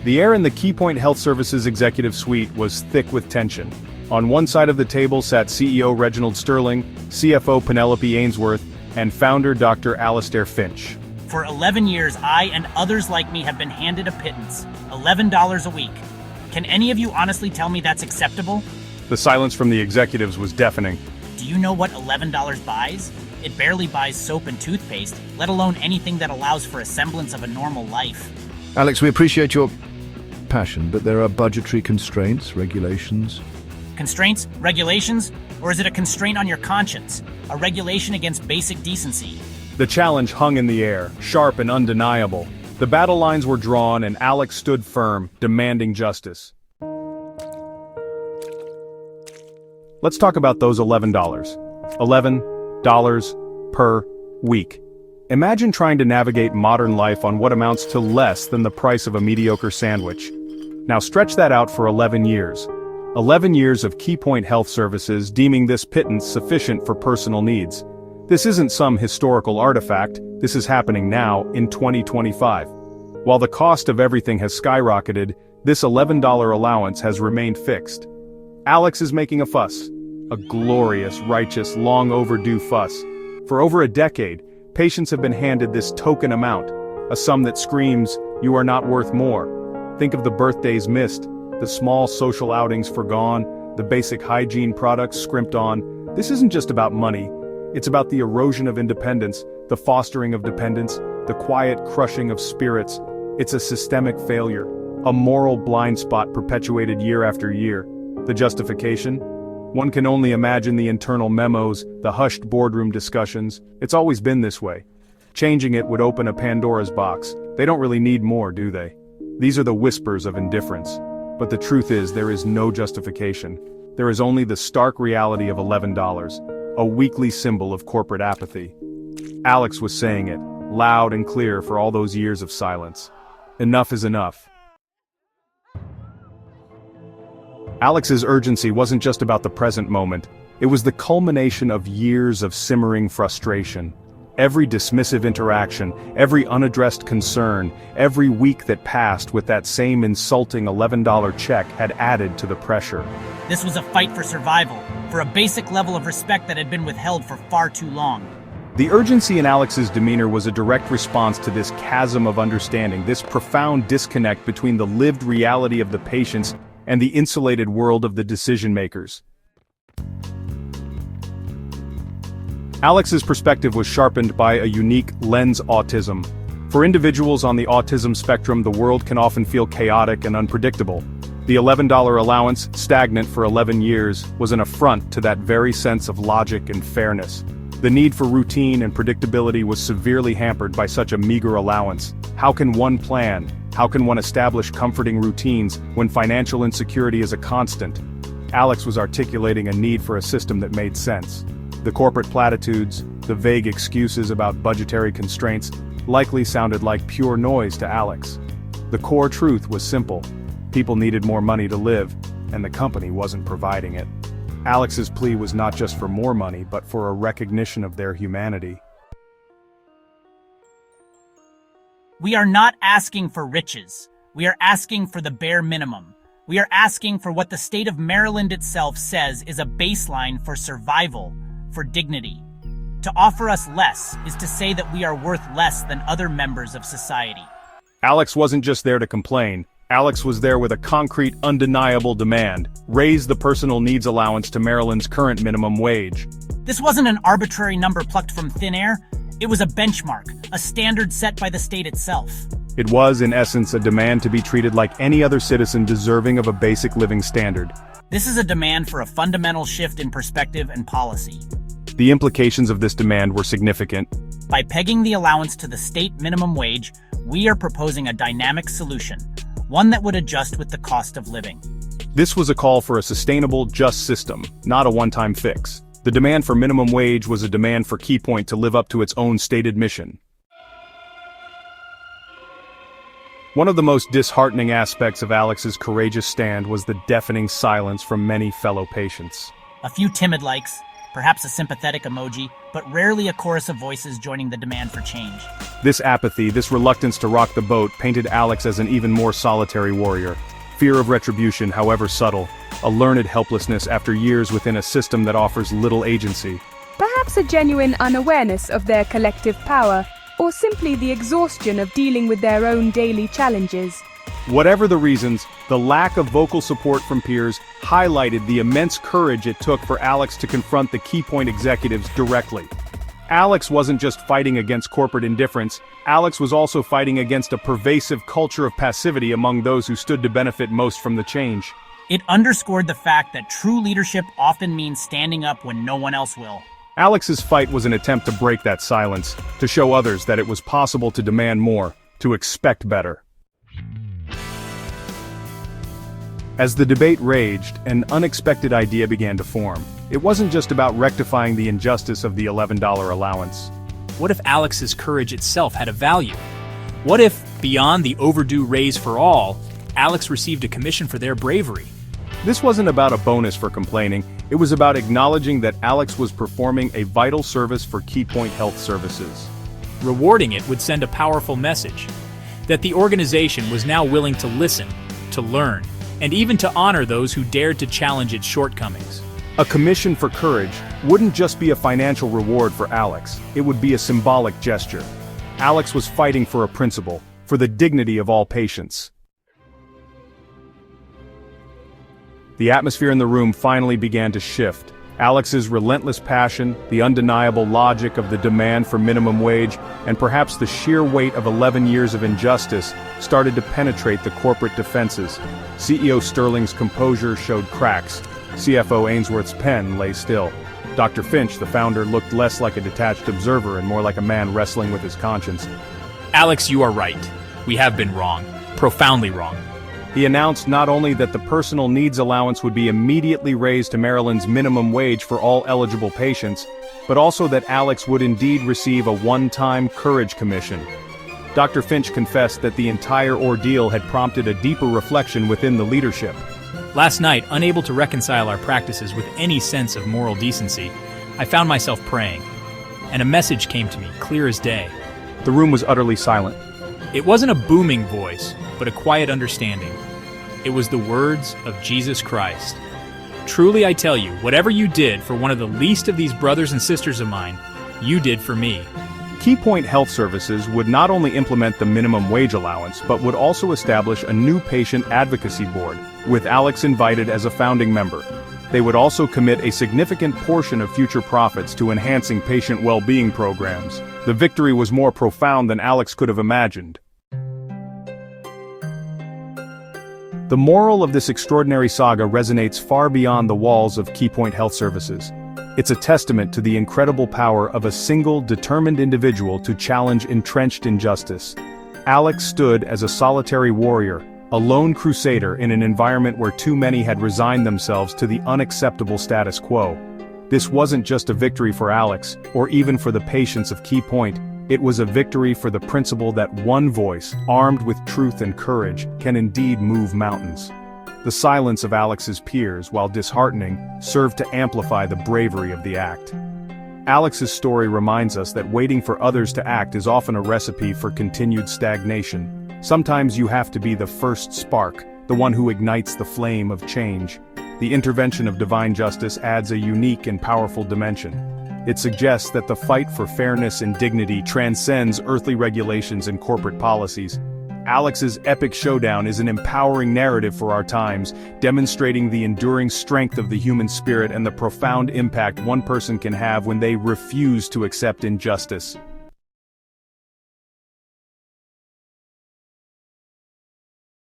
The air in the Keypoint Health Services executive suite was thick with tension. On one side of the table sat CEO Reginald Sterling, CFO Penelope Ainsworth, and founder Dr. Alastair Finch. For 11 years, I and others like me have been handed a pittance, $11 a week. Can any of you honestly tell me that's acceptable? The silence from the executives was deafening. Do you know what $11 buys? It barely buys soap and toothpaste, let alone anything that allows for a semblance of a normal life. Alex, we appreciate your passion, but there are budgetary constraints, regulations. Constraints? Regulations? Or is it a constraint on your conscience? A regulation against basic decency? The challenge hung in the air, sharp and undeniable. The battle lines were drawn and Alex stood firm, demanding justice. Let's talk about those $11. $11 per week. Imagine trying to navigate modern life on what amounts to less than the price of a mediocre sandwich. Now stretch that out for 11 years. 11 years of Keypoint Health Services deeming this pittance sufficient for personal needs. This isn't some historical artifact, this is happening now, in 2025. While the cost of everything has skyrocketed, this $11 allowance has remained fixed. Alex is making a fuss. A glorious, righteous, long overdue fuss. For over a decade, patients have been handed this token amount, a sum that screams, "You are not worth more." Think of the birthdays missed, the small social outings forgone, the basic hygiene products scrimped on. This isn't just about money. It's about the erosion of independence, the fostering of dependence, the quiet crushing of spirits. It's a systemic failure, a moral blind spot perpetuated year after year. The justification? One can only imagine the internal memos, the hushed boardroom discussions. It's always been this way. Changing it would open a Pandora's box. They don't really need more, do they? These are the whispers of indifference. But the truth is, there is no justification. There is only the stark reality of $11. A weekly symbol of corporate apathy. Alex was saying it, loud and clear for all those years of silence. Enough is enough. Alex's urgency wasn't just about the present moment, it was the culmination of years of simmering frustration. Every dismissive interaction, every unaddressed concern, every week that passed with that same insulting $11 check had added to the pressure. This was a fight for survival, for a basic level of respect that had been withheld for far too long. The urgency in Alex's demeanor was a direct response to this chasm of understanding, this profound disconnect between the lived reality of the patients and the insulated world of the decision-makers. Alex's perspective was sharpened by a unique lens: autism. For individuals on the autism spectrum, the world can often feel chaotic and unpredictable. The $11 allowance, stagnant for 11 years, was an affront to that very sense of logic and fairness. The need for routine and predictability was severely hampered by such a meager allowance. How can one plan? How can one establish comforting routines when financial insecurity is a constant? Alex was articulating a need for a system that made sense. The corporate platitudes, the vague excuses about budgetary constraints, likely sounded like pure noise to Alex. The core truth was simple. People needed more money to live, and the company wasn't providing it. Alex's plea was not just for more money, but for a recognition of their humanity. We are not asking for riches. We are asking for the bare minimum. We are asking for what the state of Maryland itself says is a baseline for survival, for dignity. To offer us less is to say that we are worth less than other members of society. Alex wasn't just there to complain. Alex was there with a concrete, undeniable demand: raise the personal needs allowance to Maryland's current minimum wage. This wasn't an arbitrary number plucked from thin air. It was a benchmark, a standard set by the state itself. It was, in essence, a demand to be treated like any other citizen deserving of a basic living standard. This is a demand for a fundamental shift in perspective and policy. The implications of this demand were significant. By pegging the allowance to the state minimum wage, we are proposing a dynamic solution, one that would adjust with the cost of living. This was a call for a sustainable, just system, not a one-time fix. The demand for minimum wage was a demand for Keypoint to live up to its own stated mission. One of the most disheartening aspects of Alex's courageous stand was the deafening silence from many fellow patients. A few timid likes, perhaps a sympathetic emoji, but rarely a chorus of voices joining the demand for change. This apathy, this reluctance to rock the boat, painted Alex as an even more solitary warrior. Fear of retribution, however subtle, a learned helplessness after years within a system that offers little agency. Perhaps a genuine unawareness of their collective power, or simply the exhaustion of dealing with their own daily challenges. Whatever the reasons, the lack of vocal support from peers highlighted the immense courage it took for Alex to confront the Keypoint executives directly. Alex wasn't just fighting against corporate indifference, Alex was also fighting against a pervasive culture of passivity among those who stood to benefit most from the change. It underscored the fact that true leadership often means standing up when no one else will. Alex's fight was an attempt to break that silence, to show others that it was possible to demand more, to expect better. As the debate raged, an unexpected idea began to form. It wasn't just about rectifying the injustice of the $11 allowance. What if Alex's courage itself had a value? What if, beyond the overdue raise for all, Alex received a commission for their bravery? This wasn't about a bonus for complaining, it was about acknowledging that Alex was performing a vital service for Keypoint Health Services. Rewarding it would send a powerful message that the organization was now willing to listen, to learn, and even to honor those who dared to challenge its shortcomings. A commission for courage wouldn't just be a financial reward for Alex, it would be a symbolic gesture. Alex was fighting for a principle, for the dignity of all patients. The atmosphere in the room finally began to shift. Alex's relentless passion, the undeniable logic of the demand for minimum wage, and perhaps the sheer weight of 11 years of injustice started to penetrate the corporate defenses. CEO Sterling's composure showed cracks. CFO Ainsworth's pen lay still. Dr. Finch, the founder, looked less like a detached observer and more like a man wrestling with his conscience. Alex, you are right. We have been wrong. Profoundly wrong. He announced not only that the personal needs allowance would be immediately raised to Maryland's minimum wage for all eligible patients, but also that Alex would indeed receive a one-time courage commission. Dr. Finch confessed that the entire ordeal had prompted a deeper reflection within the leadership. Last night, unable to reconcile our practices with any sense of moral decency, I found myself praying, and a message came to me, clear as day. The room was utterly silent. It wasn't a booming voice, but a quiet understanding. It was the words of Jesus Christ. Truly I tell you, whatever you did for one of the least of these brothers and sisters of mine, you did for me. Keypoint Health Services would not only implement the minimum wage allowance, but would also establish a new patient advocacy board, with Alex invited as a founding member. They would also commit a significant portion of future profits to enhancing patient well-being programs. The victory was more profound than Alex could have imagined. The moral of this extraordinary saga resonates far beyond the walls of Keypoint Health Services. It's a testament to the incredible power of a single, determined individual to challenge entrenched injustice. Alex stood as a solitary warrior, a lone crusader in an environment where too many had resigned themselves to the unacceptable status quo. This wasn't just a victory for Alex, or even for the patients of Keypoint. It was a victory for the principle that one voice, armed with truth and courage, can indeed move mountains. The silence of Alex's peers, while disheartening, served to amplify the bravery of the act. Alex's story reminds us that waiting for others to act is often a recipe for continued stagnation. Sometimes you have to be the first spark, the one who ignites the flame of change. The intervention of divine justice adds a unique and powerful dimension. It suggests that the fight for fairness and dignity transcends earthly regulations and corporate policies. Alex's epic showdown is an empowering narrative for our times, demonstrating the enduring strength of the human spirit and the profound impact one person can have when they refuse to accept injustice.